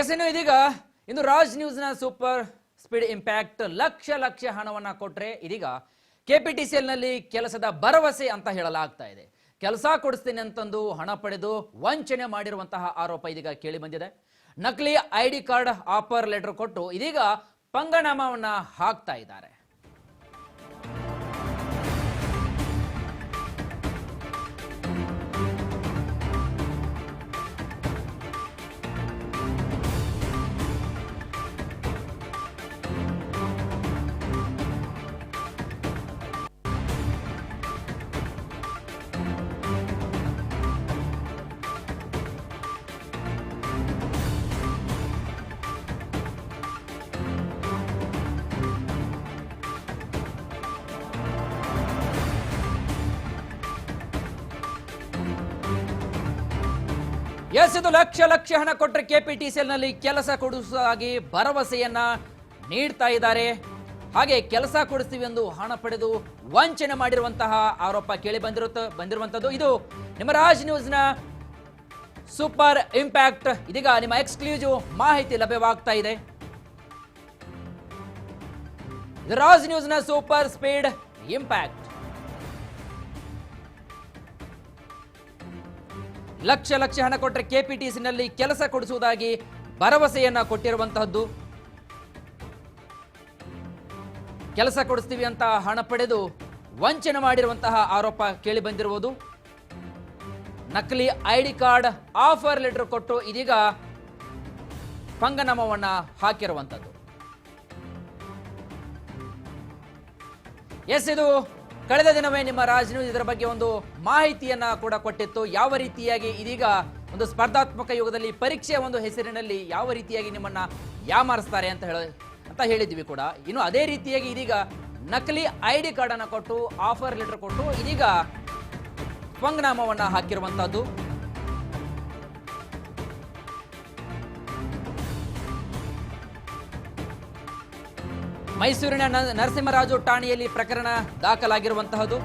S ಇನ್ನು ಇದೀಗ ಇಂದು ರಾಜ್ ನ್ಯೂಸ್ನ ಸೂಪರ್ ಸ್ಪೀಡ್ ಇಂಪ್ಯಾಕ್ಟ್ ಲಕ್ಷ ಹಣವನ್ನ ಕೊಟ್ರೆ ಇದೀಗ ಕೆಪಿಟಿಸಿಎಲ್ ನಲ್ಲಿ ಕೆಲಸದ ಭರವಸೆ ಅಂತ ಹೇಳಲಾಗ್ತಾ ಇದೆ. ಕೆಲಸ ಕೊಡಿಸ್ತೀನಿ ಅಂತಂದು ಹಣ ಪಡೆದು ವಂಚನೆ ಮಾಡಿರುವಂತಹ ಆರೋಪ ಇದೀಗ ಕೇಳಿ ಬಂದಿದೆ. ನಕಲಿ ಐಡಿ ಕಾರ್ಡ್ ಆಫರ್ ಲೆಟರ್ ಕೊಟ್ಟು ಇದೀಗ ಪಂಗನಾಮವನ್ನ ಹಾಕ್ತಾ ಇದ್ದಾರೆ. ಎಸ್ ಇದು ಲಕ್ಷ ಹಣ ಕೊಟ್ಟರೆ ಕೆಪಿಟಿಸಿಎಲ್ ನಲ್ಲಿ ಕೆಲಸ ಕೊಡಿಸುವುದಾಗಿ ಭರವಸೆಯನ್ನ ನೀಡ್ತಾ ಇದ್ದಾರೆ. ಹಾಗೆ ಕೆಲಸ ಕೊಡಿಸ್ತೀವಿ ಎಂದು ಹಣ ಪಡೆದು ವಂಚನೆ ಮಾಡಿರುವಂತಹ ಆರೋಪ ಕೇಳಿ ಬಂದಿರುವಂತದ್ದು. ಇದು ನಿಮ್ಮ ರಾಜ್ ನ್ಯೂಸ್ನ ಸೂಪರ್ ಇಂಪ್ಯಾಕ್ಟ್. ಇದೀಗ ನಿಮ್ಮ ಎಕ್ಸ್ಕ್ಲೂಸಿವ್ ಮಾಹಿತಿ ಲಭ್ಯವಾಗ್ತಾ ಇದೆ. ಇದು ರಾಜ್ ನ್ಯೂಸ್ನ ಸೂಪರ್ ಸ್ಪೀಡ್ ಇಂಪ್ಯಾಕ್ಟ್. ಲಕ್ಷ ಹಣ ಕೊಟ್ಟರೆ ಕೆಪಿಟಿಸಿ ನಲ್ಲಿ ಕೆಲಸ ಕೊಡಿಸುವುದಾಗಿ ಭರವಸೆಯನ್ನ ಕೊಟ್ಟಿರುವಂತಹದ್ದು. ಕೆಲಸ ಕೊಡಿಸ್ತೀವಿ ಅಂತ ಹಣ ಪಡೆದು ವಂಚನೆ ಮಾಡಿರುವಂತಹ ಆರೋಪ ಕೇಳಿ ಬಂದಿರುವುದು. ನಕಲಿ ಐಡಿ ಕಾರ್ಡ್ ಆಫರ್ ಲೆಟರ್ ಕೊಟ್ಟು ಇದೀಗ ಪಂಗನಾಮವನ್ನ ಹಾಕಿರುವಂತದ್ದು. ಎಸ್ ಇದು ಕಳೆದ ದಿನವೇ ನಿಮ್ಮ ರಾಜ್ ನ್ಯೂಸ್ ಇದರ ಬಗ್ಗೆ ಒಂದು ಮಾಹಿತಿಯನ್ನ ಕೂಡ ಕೊಟ್ಟಿತ್ತು. ಯಾವ ರೀತಿಯಾಗಿ ಇದೀಗ ಒಂದು ಸ್ಪರ್ಧಾತ್ಮಕ ಯುಗದಲ್ಲಿ ಪರೀಕ್ಷೆಯ ಒಂದು ಹೆಸರಿನಲ್ಲಿ ಯಾವ ರೀತಿಯಾಗಿ ನಿಮ್ಮನ್ನ ಯಾಮಾರಿಸ್ತಾರೆ ಅಂತ ಹೇಳಿದ್ವಿ ಕೂಡ. ಇನ್ನು ಅದೇ ರೀತಿಯಾಗಿ ಇದೀಗ ನಕಲಿ ಐಡಿ ಕಾರ್ಡ್ ಅನ್ನ ಕೊಟ್ಟು ಆಫರ್ ಲೆಟರ್ ಕೊಟ್ಟು ಇದೀಗ ಪಂಗನಾಮವನ್ನ ಹಾಕಿರುವಂತಹದ್ದು. ಮೈಸೂರಿನ ನರಸಿಂಹರಾಜು ಠಾಣೆಯಲ್ಲಿ ಪ್ರಕರಣ ದಾಖಲಾಗಿರುವಂತಹದ್ದು.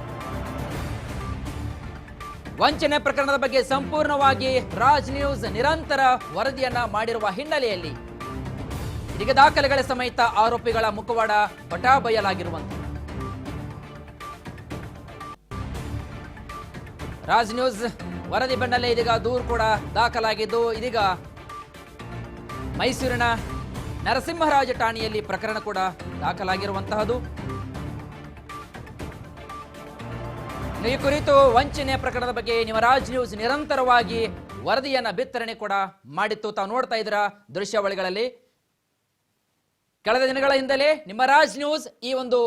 ವಂಚನೆ ಪ್ರಕರಣದ ಬಗ್ಗೆ ಸಂಪೂರ್ಣವಾಗಿ ರಾಜ್ ನ್ಯೂಸ್ ನಿರಂತರ ವರದಿಯನ್ನ ಮಾಡಿರುವ ಹಿನ್ನೆಲೆಯಲ್ಲಿ ಇದೀಗ ದಾಖಲೆಗಳ ಸಮೇತ ಆರೋಪಿಗಳ ಮುಖವಾಡ ಬಟಾಬಯಲಾಗಿರುವಂಥದ್ದು. ರಾಜ್ ನ್ಯೂಸ್ ವರದಿ ಬೆನ್ನಲ್ಲೇ ಇದೀಗ ದೂರು ಕೂಡ ದಾಖಲಾಗಿದ್ದು ಇದೀಗ ಮೈಸೂರಿನ ನರಸಿಂಹರಾಜ ಠಾಣೆಯಲ್ಲಿ ಪ್ರಕರಣ ಕೂಡ ದಾಖಲಾಗಿರುವಂತಹದ್ದು. ಈ ಕುರಿತು ವಂಚನೆ ಪ್ರಕರಣದ ಬಗ್ಗೆ ನಿಮ್ಮ ರಾಜ್ ನ್ಯೂಸ್ ನಿರಂತರವಾಗಿ ವರದಿಯನ್ನ ಬಿತ್ತರಣೆ ಕೂಡ ಮಾಡಿತ್ತು. ತಾವು ನೋಡ್ತಾ ಇದ್ದೀರಾ ದೃಶ್ಯಾವಳಿಗಳಲ್ಲಿ. ಕಳೆದ ದಿನಗಳ ಹಿಂದಲೇ ನಿಮ್ಮ ರಾಜ್ ನ್ಯೂಸ್ ಈ ಒಂದು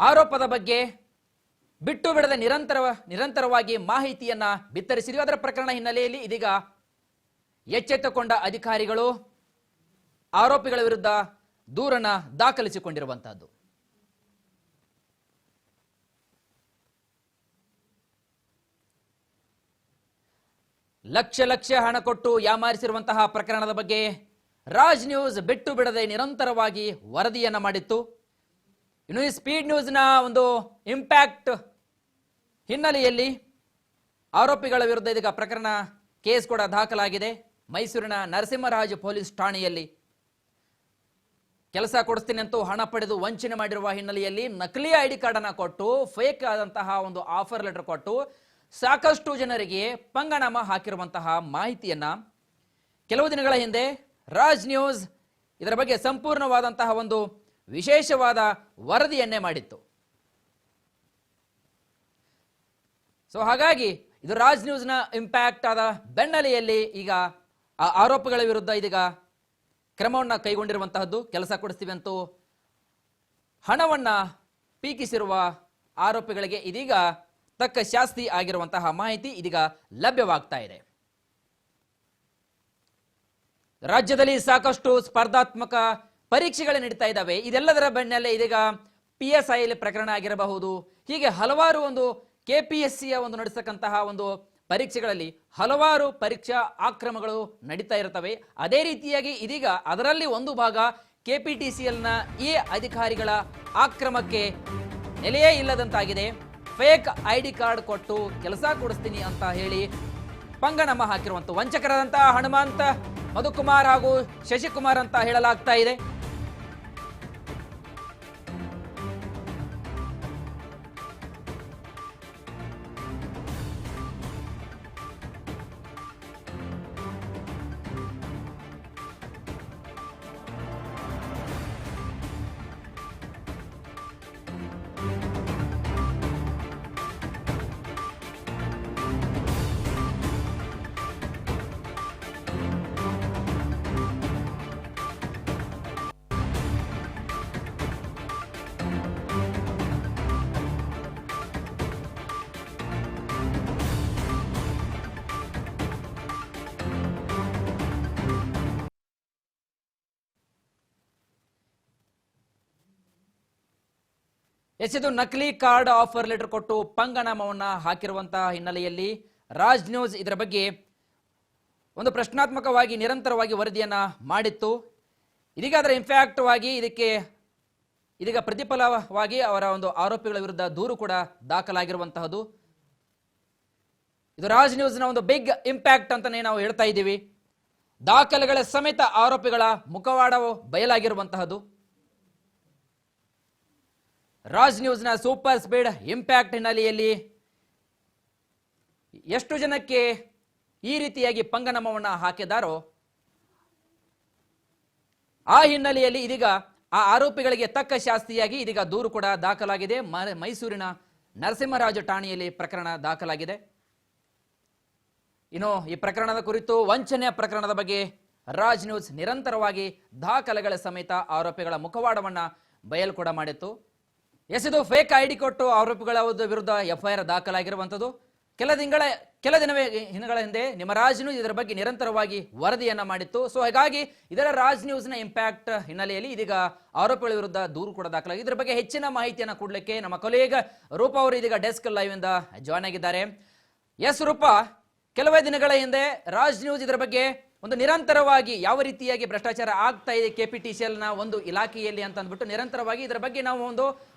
ಆರೋಪದ ಬಗ್ಗೆ ಬಿಟ್ಟು ಬಿಡದೆ ನಿರಂತರವಾಗಿ ಮಾಹಿತಿಯನ್ನ ಬಿತ್ತರಿಸಿದ್ವಿ. ಅದರ ಪ್ರಕರಣ ಹಿನ್ನೆಲೆಯಲ್ಲಿ ಇದೀಗ ಎಚ್ಚೆತ್ತುಕೊಂಡ ಅಧಿಕಾರಿಗಳು ಆರೋಪಿಗಳ ವಿರುದ್ಧ ದೂರನ್ನ ದಾಖಲಿಸಿಕೊಂಡಿರುವಂತಹದ್ದು. ಲಕ್ಷ ಹಣ ಕೊಟ್ಟು ಯಾಮಾರಿಸಿರುವಂತಹ ಪ್ರಕರಣದ ಬಗ್ಗೆ ರಾಜ್ ನ್ಯೂಸ್ ಬಿಟ್ಟು ಬಿಡದೆ ನಿರಂತರವಾಗಿ ವರದಿಯನ್ನ ಮಾಡಿತ್ತು. ಇನ್ನು ಈ ಸ್ಪೀಡ್ ನ್ಯೂಸ್ನ ಒಂದು ಇಂಪ್ಯಾಕ್ಟ್ ಹಿನ್ನೆಲೆಯಲ್ಲಿ ಆರೋಪಿಗಳ ವಿರುದ್ಧ ಇದೀಗ ಪ್ರಕರಣ ಕೇಸ್ ಕೂಡ ದಾಖಲಾಗಿದೆ. ಮೈಸೂರಿನ ನರಸಿಂಹರಾಜ ಪೊಲೀಸ್ ಠಾಣೆಯಲ್ಲಿ ಕೆಲಸ ಕೊಡಿಸ್ತೀನಿ ಅಂತೂ ಹಣ ಪಡೆದು ವಂಚನೆ ಮಾಡಿರುವ ಹಿನ್ನೆಲೆಯಲ್ಲಿ ನಕಲಿ ಐಡಿ ಕಾರ್ಡ್ ಅನ್ನ ಕೊಟ್ಟು ಫೇಕ್ ಆದಂತಹ ಒಂದು ಆಫರ್ ಲೆಟರ್ ಕೊಟ್ಟು ಸಾಕಷ್ಟು ಜನರಿಗೆ ಪಂಗನಾಮ ಹಾಕಿರುವಂತಹ ಮಾಹಿತಿಯನ್ನ ಕೆಲವು ದಿನಗಳ ಹಿಂದೆ ರಾಜ್ ನ್ಯೂಸ್ ಇದರ ಬಗ್ಗೆ ಸಂಪೂರ್ಣವಾದಂತಹ ಒಂದು ವಿಶೇಷವಾದ ವರದಿಯನ್ನೇ ಮಾಡಿತ್ತು. ಸೊ ಹಾಗಾಗಿ ಇದು ರಾಜ್ ನ್ಯೂಸ್ನ ಇಂಪ್ಯಾಕ್ಟ್ ಆದ ಬೆನ್ನಲೆಯಲ್ಲಿ ಈಗ ಆ ಆರೋಪಗಳ ವಿರುದ್ಧ ಇದೀಗ ಕ್ರಮವನ್ನ ಕೈಗೊಂಡಿರುವಂತಹದ್ದು. ಕೆಲಸ ಕೊಡಿಸ್ತೀವಿ ಅಂತೂ ಹಣವನ್ನ ಪೀಕಿಸಿರುವ ಆರೋಪಿಗಳಿಗೆ ಇದೀಗ ತಕ್ಕ ಶಾಸ್ತಿ ಆಗಿರುವಂತಹ ಮಾಹಿತಿ ಇದೀಗ ಲಭ್ಯವಾಗ್ತಾ ಇದೆ. ರಾಜ್ಯದಲ್ಲಿ ಸಾಕಷ್ಟು ಸ್ಪರ್ಧಾತ್ಮಕ ಪರೀಕ್ಷೆಗಳು ನಡೀತಾ ಇದ್ದಾವೆ. ಇದೆಲ್ಲದರ ಬೆನ್ನಲ್ಲೇ ಇದೀಗ PSI ಪ್ರಕರಣ ಆಗಿರಬಹುದು. ಹೀಗೆ ಹಲವಾರು ಒಂದು KPSCಯ ಒಂದು ನಡೆಸತಕ್ಕಂತಹ ಒಂದು ಪರೀಕ್ಷೆಗಳಲ್ಲಿ ಹಲವಾರು ಪರೀಕ್ಷಾ ಆಕ್ರಮಗಳು ನಡೀತಾ ಇರ್ತವೆ. ಅದೇ ರೀತಿಯಾಗಿ ಇದೀಗ ಅದರಲ್ಲಿ ಒಂದು ಭಾಗ ಕೆಪಿಟಿಸಿಎಲ್ನ ಈ ಅಧಿಕಾರಿಗಳ ಆಕ್ರಮಕ್ಕೆ ನೆಲೆಯೇ ಇಲ್ಲದಂತಾಗಿದೆ. ಫೇಕ್ ಐಡಿ ಕಾರ್ಡ್ ಕೊಟ್ಟು ಕೆಲಸ ಕೊಡಿಸ್ತೀನಿ ಅಂತ ಹೇಳಿ ಪಂಗನಾಮ ಹಾಕಿರುವಂತ ವಂಚಕರಾದಂತಹ ಹನುಮಂತ ಮಧುಕುಮಾರ್ ಹಾಗೂ ಶಶಿಕುಮಾರ್ ಅಂತ ಹೇಳಲಾಗ್ತಾ ಇದೆ. ಇದು ನಕಲಿ ಕಾರ್ಡ್ ಆಫರ್ ಲೆಟರ್ ಕೊಟ್ಟು ಪಂಗನಾಮವನ್ನ ಹಾಕಿರುವಂತಹ ಹಿನ್ನೆಲೆಯಲ್ಲಿ ರಾಜ್ ನ್ಯೂಸ್ ಇದರ ಬಗ್ಗೆ ಒಂದು ಪ್ರಶ್ನಾತ್ಮಕವಾಗಿ ನಿರಂತರವಾಗಿ ವರದಿಯನ್ನ ಮಾಡಿತ್ತು. ಇದೀಗ ಅದರ ಇಂಪ್ಯಾಕ್ಟ್ ವಾಗಿ ಇದೀಗ ಪ್ರತಿಫಲವಾಗಿ ಅವರ ಒಂದು ಆರೋಪಿಗಳ ವಿರುದ್ಧ ದೂರು ಕೂಡ ದಾಖಲಾಗಿರುವಂತಹದ್ದು. ಇದು ರಾಜ್ ನ್ಯೂಸ್ನ ಒಂದು ಬಿಗ್ ಇಂಪ್ಯಾಕ್ಟ್ ಅಂತಾನೆ ನಾವು ಹೇಳ್ತಾ ಇದ್ದೀವಿ. ದಾಖಲೆಗಳ ಸಮೇತ ಆರೋಪಿಗಳ ಮುಖವಾಡವು ಬಯಲಾಗಿರುವಂತಹದ್ದು. ರಾಜ್ ನ್ಯೂಸ್ನ ಸೂಪರ್ ಸ್ಪೀಡ್ ಇಂಪ್ಯಾಕ್ಟ್ ಹಿನ್ನೆಲೆಯಲ್ಲಿ ಎಷ್ಟು ಜನಕ್ಕೆ ಈ ರೀತಿಯಾಗಿ ಪಂಗನಾಮವನ್ನ ಹಾಕಿದಾರೋ ಆ ಹಿನ್ನೆಲೆಯಲ್ಲಿ ಇದೀಗ ಆ ಆರೋಪಿಗಳಿಗೆ ತಕ್ಕ ಶಾಸ್ತಿಯಾಗಿ ಇದೀಗ ದೂರು ಕೂಡ ದಾಖಲಾಗಿದೆ. ಮೈಸೂರಿನ ನರಸಿಂಹರಾಜ ಠಾಣೆಯಲ್ಲಿ ಪ್ರಕರಣ ದಾಖಲಾಗಿದೆ. ಇನ್ನು ಈ ಪ್ರಕರಣದ ಕುರಿತು ವಂಚನೆ ಪ್ರಕರಣದ ಬಗ್ಗೆ ರಾಜ್ ನ್ಯೂಸ್ ನಿರಂತರವಾಗಿ ದಾಖಲೆಗಳ ಸಮೇತ ಆರೋಪಿಗಳ ಮುಖವಾಡವನ್ನ ಬಯಲು ಕೂಡ ಮಾಡಿತ್ತು. ಇದು ಫೇಕ್ ಐಡಿ ಕೊಟ್ಟು ಆರೋಪಿಗಳ ವಿರುದ್ಧ ಎಫ್ಐಆರ್ ದಾಖಲಾಗಿರುವಂಥದ್ದು. ಕೆಲ ದಿನಗಳ ಹಿಂದೆ ನಿಮ್ಮ ರಾಜ್ ನ್ಯೂಸ್ ಇದರ ಬಗ್ಗೆ ನಿರಂತರವಾಗಿ ವರದಿಯನ್ನ ಮಾಡಿತ್ತು. ಸೊ ಹಾಗಾಗಿ ಇದರ ರಾಜ್ ನ್ಯೂಸ್ನ ಇಂಪ್ಯಾಕ್ಟ್ ಹಿನ್ನೆಲೆಯಲ್ಲಿ ಇದೀಗ ಆರೋಪಿಗಳ ವಿರುದ್ಧ ದೂರು ಕೂಡ ದಾಖಲಾಗಿದೆ. ಇದರ ಬಗ್ಗೆ ಹೆಚ್ಚಿನ ಮಾಹಿತಿಯನ್ನು ಕೊಡ್ಲಿಕ್ಕೆ ನಮ್ಮ ಕೊಲೀಗ್ ರೂಪಾ ಅವರು ಇದೀಗ ಡೆಸ್ಕ್ ಲೈವ್ ಇಂದ ಜಾಯ್ನ್ ಆಗಿದ್ದಾರೆ. ರೂಪಾ, ಕೆಲವೇ ದಿನಗಳ ಹಿಂದೆ ರಾಜ್ ನ್ಯೂಸ್ ಇದರ ಬಗ್ಗೆ ಒಂದು ನಿರಂತರವಾಗಿ ಯಾವ ರೀತಿಯಾಗಿ ಭ್ರಷ್ಟಾಚಾರ ಆಗ್ತಾ ಇದೆ KPTCL ನ ಒಂದು ಇಲಾಖೆಯಲ್ಲಿ ಅಂತ ಅಂದ್ಬಿಟ್ಟು ನಿರಂತರವಾಗಿ ಇದರ ಬಗ್ಗೆ ನಾವು ಒಂದು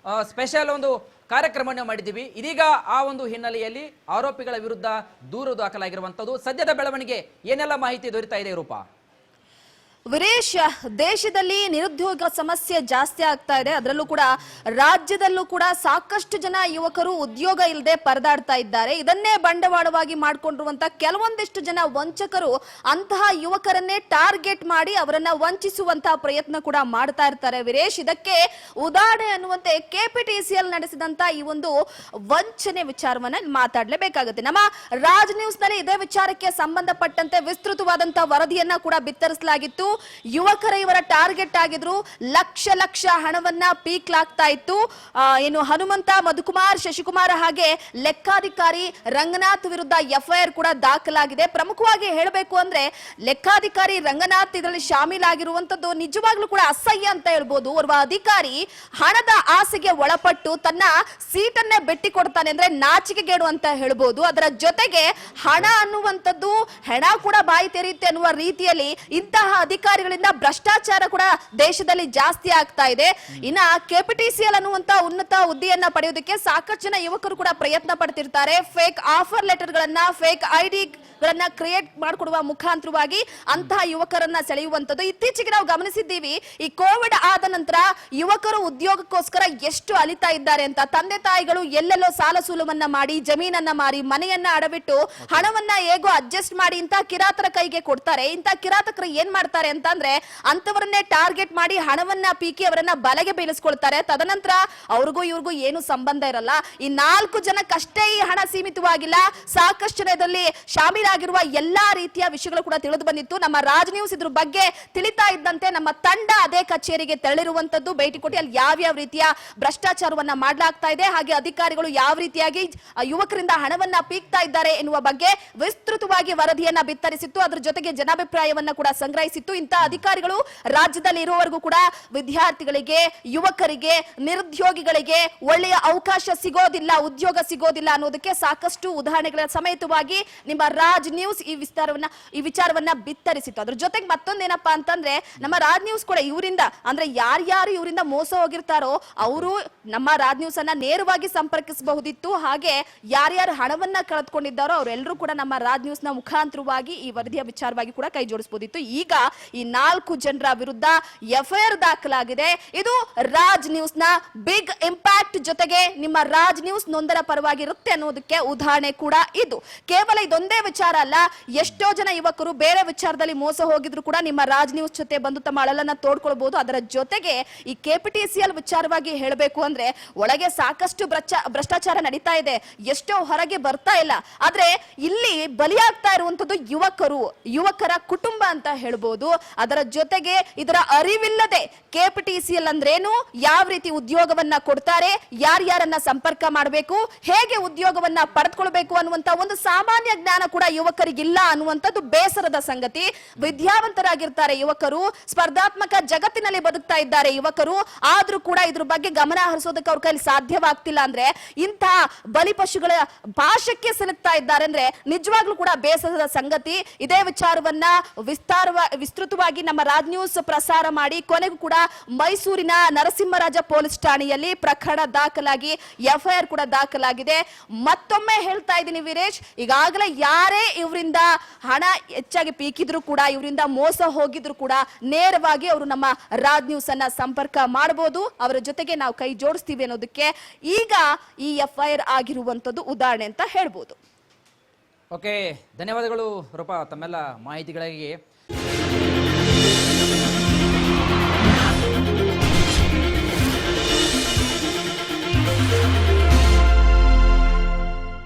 ಸ್ಪೆಷಲ್ ಒಂದು ಕಾರ್ಯಕ್ರಮವನ್ನು ಮಾಡಿದ್ದೀವಿ. ಇದೀಗ ಆ ಒಂದು ಹಿನ್ನೆಲೆಯಲ್ಲಿ ಆರೋಪಿಗಳ ವಿರುದ್ಧ ದೂರು ದಾಖಲಾಗಿರುವಂತದ್ದು. ಸದ್ಯದ ಬೆಳವಣಿಗೆ ಏನೆಲ್ಲ ಮಾಹಿತಿ ದೊರೆತಾ ಇದೆ ರೂಪಾ? ವೀರೇಶ್, ದೇಶದಲ್ಲಿ ನಿರುದ್ಯೋಗ ಸಮಸ್ಯೆ ಜಾಸ್ತಿ ಆಗ್ತಾ ಇದೆ. ಅದರಲ್ಲೂ ಕೂಡ ರಾಜ್ಯದಲ್ಲೂ ಕೂಡ ಸಾಕಷ್ಟು ಜನ ಯುವಕರು ಉದ್ಯೋಗ ಇಲ್ಲದೆ ಪರದಾಡ್ತಾ ಇದ್ದಾರೆ. ಇದನ್ನೇ ಬಂಡವಾಳವಾಗಿ ಮಾಡಿಕೊಂಡಿರುವಂತಹ ಕೆಲವೊಂದಿಷ್ಟು ಜನ ವಂಚಕರು ಅಂತಹ ಯುವಕರನ್ನೇ ಟಾರ್ಗೆಟ್ ಮಾಡಿ ಅವರನ್ನ ವಂಚಿಸುವಂತಹ ಪ್ರಯತ್ನ ಕೂಡ ಮಾಡ್ತಾ ಇರ್ತಾರೆ. ವೀರೇಶ್, ಇದಕ್ಕೆ ಉದಾಹರಣೆ ಅನ್ನುವಂತೆ KPTCL ನಡೆಸಿದಂತ ಈ ಒಂದು ವಂಚನೆ ವಿಚಾರವನ್ನ ಮಾತಾಡ್ಲೇಬೇಕಾಗುತ್ತೆ. ನಮ್ಮ ರಾಜ್ ನ್ಯೂಸ್ ನಲ್ಲಿ ಇದೇ ವಿಚಾರಕ್ಕೆ ಸಂಬಂಧಪಟ್ಟಂತೆ ವಿಸ್ತೃತವಾದಂತಹ ವರದಿಯನ್ನ ಕೂಡ ಬಿತ್ತರಿಸಲಾಗಿತ್ತು. ಯುವಕರ ಇವರ ಟಾರ್ಗೆಟ್ ಆಗಿದ್ರು. ಲಕ್ಷ ಲಕ್ಷ ಹಣವನ್ನ ಪೀಕ್ಲಾಗ್ತಾ ಇತ್ತು. ಏನು ಹನುಮಂತ, ಮಧುಕುಮಾರ್, ಶಶಿಕುಮಾರ್ ಹಾಗೆ ಲೆಕ್ಕಾಧಿಕಾರಿ ರಂಗನಾಥ್ ವಿರುದ್ಧ ಎಫ್ಐಆರ್ ಕೂಡ ದಾಖಲಾಗಿದೆ. ಪ್ರಮುಖವಾಗಿ ಹೇಳಬೇಕು ಅಂದ್ರೆ ಲೆಕ್ಕಾಧಿಕಾರಿ ರಂಗನಾಥ್ ಇದರಲ್ಲಿ ಶಾಮೀಲಾಗಿರುವಂತದ್ದು ನಿಜವಾಗ್ಲೂ ಕೂಡ ಅಸಹ್ಯ ಅಂತ ಹೇಳ್ಬೋದು. ಓರ್ವ ಅಧಿಕಾರಿ ಹಣದ ಆಸೆಗೆ ಒಳಪಟ್ಟು ತನ್ನ ಸೀಟನ್ನೇ ಬೆಟ್ಟಿ ಕೊಡ್ತಾನೆ ಅಂದ್ರೆ ನಾಚಿಕೆಗೇಡು ಅಂತ ಹೇಳ್ಬೋದು. ಅದರ ಜೊತೆಗೆ ಹಣ ಅನ್ನುವಂಥದ್ದು ಹೆಣ ಕೂಡ ಬಾಯಿ ತೆರೆಯುತ್ತೆ ಅನ್ನುವ ರೀತಿಯಲ್ಲಿ ಇಂತಹ ಅಧಿಕಾರಿಗಳಿಂದ ಭ್ರಷ್ಟಾಚಾರ ಕೂಡ ದೇಶದಲ್ಲಿ ಜಾಸ್ತಿ ಆಗ್ತಾ ಇದೆ. ಇನ್ನ KPTCL ಅನ್ನುವಂತ ಉನ್ನತ ಹುದ್ದೆಯನ್ನ ಪಡೆಯೋದಕ್ಕೆ ಸಾಕಷ್ಟು ಜನ ಯುವಕರು ಕೂಡ ಪ್ರಯತ್ನ ಪಡ್ತಿರ್ತಾರೆ. ಫೇಕ್ ಆಫರ್ ಲೆಟರ್ ಗಳನ್ನ, ಫೇಕ್ ಐಡಿ ಗಳನ್ನ ಕ್ರಿಯೇಟ್ ಮಾಡಿಕೊಡುವ ಮುಖಾಂತರವಾಗಿ ಅಂತಹ ಯುವಕರನ್ನ ಸೆಳೆಯುವಂತದ್ದು ಇತ್ತೀಚೆಗೆ ನಾವು ಗಮನಿಸಿದ್ದೀವಿ. ಈ ಕೋವಿಡ್ ಆದ ನಂತರ ಯುವಕರು ಉದ್ಯೋಗಕ್ಕೋಸ್ಕರ ಎಷ್ಟು ಅಲಿತಾ ಇದ್ದಾರೆ ಅಂತ. ತಂದೆ ತಾಯಿಗಳು ಎಲ್ಲೆಲ್ಲೋ ಸಾಲ ಸೂಲವನ್ನ ಮಾಡಿ, ಜಮೀನನ್ನ ಮಾರಿ, ಮನೆಯನ್ನ ಅಡವಿಟ್ಟು ಹಣವನ್ನ ಹೇಗೋ ಅಡ್ಜಸ್ಟ್ ಮಾಡಿ ಇಂತ ಕಿರಾತರ ಕೈಗೆ ಕೊಡ್ತಾರೆ. ಇಂತ ಕಿರಾತಕರು ಏನ್ ಮಾಡ್ತಾರೆ ಅಂತಂದ್ರೆ ಅಂತವರನ್ನೇ ಟಾರ್ಗೆಟ್ ಮಾಡಿ ಹಣವನ್ನ ಪೀಕಿ ಅವರನ್ನ ಬಲೆಗೆ ಬೀಳಿಸ್ಕೊಳ್ತಾರೆ. ತದನಂತರ ಅವ್ರಿಗೂ ಇವ್ರಿಗೂ ಏನು ಸಂಬಂಧ ಇರಲ್ಲ. ಈ 4 ಜನಕ್ಕಷ್ಟೇ ಈ ಹಣ ಸೀಮಿತವಾಗಿಲ್ಲ, ಸಾಕಷ್ಟು ಜನ ಇದರಲ್ಲಿ ಶಾಮೀಲಾಗಿರುವ ಎಲ್ಲಾ ರೀತಿಯ ವಿಷಯಗಳು ಕೂಡ ತಿಳಿದು ಬಂದಿತ್ತು. ನಮ್ಮ ರಾಜ್ ನ್ಯೂಸ್ ಇದ್ರ ಬಗ್ಗೆ ತಿಳಿತಾ ಇದ್ದಂತೆ ನಮ್ಮ ತಂಡ ಅದೇ ಕಚೇರಿಗೆ ತೆರಳಿರುವಂತದ್ದು, ಭೇಟಿ ಕೊಟ್ಟು ಅಲ್ಲಿ ಯಾವ್ಯಾವ ರೀತಿಯ ಭ್ರಷ್ಟಾಚಾರವನ್ನ ಮಾಡಲಾಗ್ತಾ ಇದೆ, ಹಾಗೆ ಅಧಿಕಾರಿಗಳು ಯಾವ ರೀತಿಯಾಗಿ ಯುವಕರಿಂದ ಹಣವನ್ನ ಪೀಕ್ತಾ ಇದ್ದಾರೆ ಎನ್ನುವ ಬಗ್ಗೆ ವಿಸ್ತೃತವಾಗಿ ವರದಿಯನ್ನ ಬಿತ್ತರಿಸಿತ್ತು. ಅದ್ರ ಜೊತೆಗೆ ಜನಾಭಿಪ್ರಾಯವನ್ನ ಕೂಡ ಸಂಗ್ರಹಿಸಿತ್ತು. ಇಂಥ ಅಧಿಕಾರಿಗಳು ರಾಜ್ಯದಲ್ಲಿ ಇರುವವರೆಗೂ ಕೂಡ ವಿದ್ಯಾರ್ಥಿಗಳಿಗೆ, ಯುವಕರಿಗೆ, ನಿರುದ್ಯೋಗಿಗಳಿಗೆ ಒಳ್ಳೆಯ ಅವಕಾಶ ಸಿಗೋದಿಲ್ಲ, ಉದ್ಯೋಗ ಸಿಗೋದಿಲ್ಲ ಅನ್ನೋದಕ್ಕೆ ಸಾಕಷ್ಟು ಉದಾಹರಣೆಗಳ ಸಮೇತವಾಗಿ ನಿಮ್ಮ ರಾಜ್ ನ್ಯೂಸ್ ಈ ವಿಚಾರವನ್ನ ಬಿತ್ತರಿಸಿತ್ತು. ಅದ್ರ ಜೊತೆಗೆ ಮತ್ತೊಂದೇನಪ್ಪಾ ಅಂತಂದ್ರೆ ನಮ್ಮ ರಾಜ್ ನ್ಯೂಸ್ ಕೂಡ ಇವರಿಂದ ಅಂದ್ರೆ ಯಾರ್ಯಾರು ಇವರಿಂದ ಮೋಸ ಹೋಗಿರ್ತಾರೋ ಅವರು ನಮ್ಮ ರಾಜ್ ನ್ಯೂಸ್ ಅನ್ನ ನೇರವಾಗಿ ಸಂಪರ್ಕಿಸಬಹುದಿತ್ತು. ಹಾಗೆ ಯಾರ್ಯಾರು ಹಣವನ್ನ ಕಳೆದುಕೊಂಡಿದ್ದಾರೋ ಅವರೆಲ್ಲರೂ ಕೂಡ ನಮ್ಮ ರಾಜ್ ನ್ಯೂಸ್ ನ ಮುಖಾಂತರವಾಗಿ ಈ ವರದಿಯ ವಿಚಾರವಾಗಿ ಕೂಡ ಕೈ ಜೋಡಿಸಬಹುದಿತ್ತು. ಈಗ ಈ 4 ಜನರ ವಿರುದ್ಧ ಎಫ್ಐಆರ್ ದಾಖಲಾಗಿದೆ. ಇದು ರಾಜ್ ನ್ಯೂಸ್ ನ ಬಿಗ್ ಇಂಪ್ಯಾಕ್ಟ್, ಜೊತೆಗೆ ನಿಮ್ಮ ರಾಜ್ ನ್ಯೂಸ್ ನೊಂದರ ಪರವಾಗಿರುತ್ತೆ ಅನ್ನೋದಕ್ಕೆ ಉದಾಹರಣೆ ಕೂಡ ಇದು. ಕೇವಲ ಇದೊಂದೇ ವಿಚಾರ ಅಲ್ಲ, ಎಷ್ಟೋ ಜನ ಯುವಕರು ಬೇರೆ ವಿಚಾರದಲ್ಲಿ ಮೋಸ ಹೋಗಿದ್ರು ಕೂಡ ನಿಮ್ಮ ರಾಜ್ ನ್ಯೂಸ್ ಜೊತೆ ಬಂದು ತಮ್ಮ ಅಳಲನ್ನ ತೋಡ್ಕೊಳ್ಬಹುದು. ಅದರ ಜೊತೆಗೆ ಈ ಕೆಪಿಟಿಸಿಎಲ್ ವಿಚಾರವಾಗಿ ಹೇಳಬೇಕು ಅಂದ್ರೆ ಒಳಗೆ ಸಾಕಷ್ಟು ಭ್ರಷ್ಟಾಚಾರ ನಡೀತಾ ಇದೆ, ಎಷ್ಟೋ ಹೊರಗೆ ಬರ್ತಾ ಇಲ್ಲ. ಆದ್ರೆ ಇಲ್ಲಿ ಬಲಿಯಾಗ್ತಾ ಇರುವಂತದ್ದು ಯುವಕರ ಕುಟುಂಬ ಅಂತ ಹೇಳ್ಬೋದು. ಅದರ ಜೊತೆಗೆ ಇದರ ಅರಿವಿಲ್ಲದೆ ಕೆಪಿಟಿಸಿಎಲ್ ಅಂದ್ರೇನು, ಯಾವ ರೀತಿ ಉದ್ಯೋಗವನ್ನ ಕೊಡ್ತಾರೆ, ಯಾರ್ಯಾರನ್ನ ಸಂಪರ್ಕ ಮಾಡಬೇಕು, ಹೇಗೆ ಉದ್ಯೋಗವನ್ನ ಪಡೆದುಕೊಳ್ಬೇಕು ಅನ್ನುವಂತ ಒಂದು ಸಾಮಾನ್ಯ ಜ್ಞಾನ ಕೂಡ ಯುವಕರಿಗಿಲ್ಲ ಅನ್ನುವಂಥದ್ದು ಬೇಸರದ ಸಂಗತಿ. ವಿದ್ಯಾವಂತರಾಗಿರ್ತಾರೆ ಯುವಕರು, ಸ್ಪರ್ಧಾತ್ಮಕ ಜಗತ್ತಿನಲ್ಲಿ ಬದುಕ್ತಾ ಇದ್ದಾರೆ ಯುವಕರು, ಆದ್ರೂ ಕೂಡ ಇದ್ರ ಬಗ್ಗೆ ಗಮನ ಹರಿಸೋದಕ್ಕೆ ಅವ್ರ ಕೈಲಿ ಸಾಧ್ಯವಾಗ್ತಿಲ್ಲ ಅಂದ್ರೆ ಇಂತಹ ಬಲಿಪಶುಗಳ ಭಾಷಕ್ಕೆ ಸಿಲುಕ್ತಾ ಇದ್ದಾರೆ ಅಂದ್ರೆ ನಿಜವಾಗ್ಲೂ ಕೂಡ ಬೇಸರದ ಸಂಗತಿ. ಇದೇ ವಿಚಾರವನ್ನ ವಿಸ್ತೃತವಾಗಿ ನಮ್ಮ ರಾಜ್ ನ್ಯೂಸ್ ಪ್ರಸಾರ ಮಾಡಿ ಕೊನೆಗೂ ಕೂಡ ಮೈಸೂರಿನ ನರಸಿಂಹರಾಜ ಪೊಲೀಸ್ ಠಾಣೆಯಲ್ಲಿ ಪ್ರಕರಣ ದಾಖಲಾಗಿ ಎಫ್ಐಆರ್ ಕೂಡ ದಾಖಲಾಗಿದೆ. ಮತ್ತೊಮ್ಮೆ ಹೇಳ್ತಾ ಇದ್ದೀನಿ ವೀರೇಶ್, ಈಗಾಗಲೇ ಯಾರೇ ಇವರಿಂದ ಹಣ ಹೆಚ್ಚಾಗಿ ಪೀಕಿದ್ರು ಕೂಡ, ಇವರಿಂದ ಮೋಸ ಹೋಗಿದ್ರು ಕೂಡ ನೇರವಾಗಿ ಅವರು ನಮ್ಮ ರಾಜ್ ನ್ಯೂಸ್ ಅನ್ನ ಸಂಪರ್ಕ ಮಾಡಬಹುದು. ಅವರ ಜೊತೆಗೆ ನಾವು ಕೈ ಜೋಡಿಸ್ತೀವಿ ಅನ್ನೋದಕ್ಕೆ ಈಗ ಈ ಎಫ್ಐಆರ್ ಆಗಿರುವಂತದ್ದು ಉದಾಹರಣೆ ಅಂತ ಹೇಳ್ಬೋದು. ಓಕೆ, ಧನ್ಯವಾದಗಳು ರೂಪಾ ತಮ್ಮೆಲ್ಲ ಮಾಹಿತಿಗಳಿಗೆ.